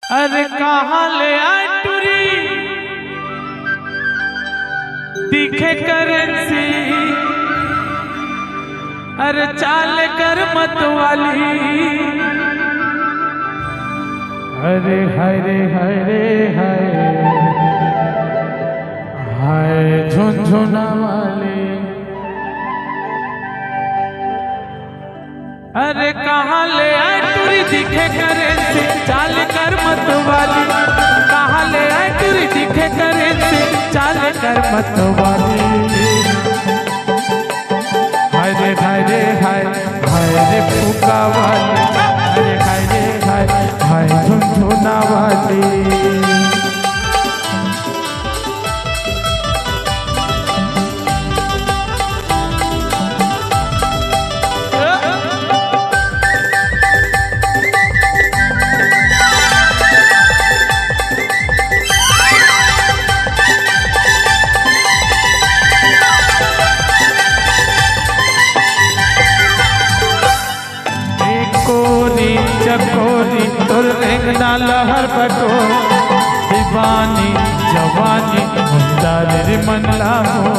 अरे कहाँ ले आए टूरी दिखे करेंसी। अरे चाल कर मत वाली। अरे हाय रे हाय रे हाय हाय झुनझुना वाली। अरे कहाँ ले आए टूरी दिखे करेंसी चाल कर मत वाली। कहाँ ले आए टूरी दिखे करेंसी चाल कर मत वाली। हाय रे हाय रे हाय हाय रे फूका वाली। अरे हाय रे हाय हाय झुनझुना वाली। चकोरी तुर रेंगना लहर बटो दीवानी जवानी मुंदारे मन लामो।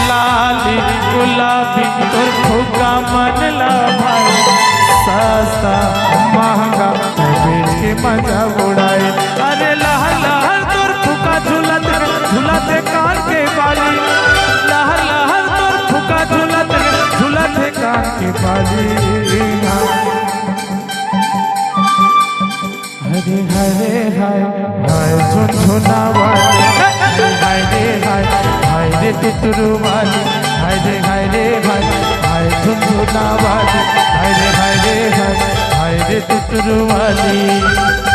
लाली गुलाबी तुर फुगा मन ला भाई। सस्ता महंगा बेच के मजा उड़ाए। अरे लहर लहर तुर फुका झूलत झूलत कान के बाली। लहर लहर फुका झूलत झूलत कान के बाली। हरे हरे हाय हाय झुनझुना वाली। हाय रे हाय हाय रे तुतरू वाली। हाय रे हाय रे हाय हाय झुनझुना वाली। हाय रे हाय रे हाय हाय रे तुतरू वाली।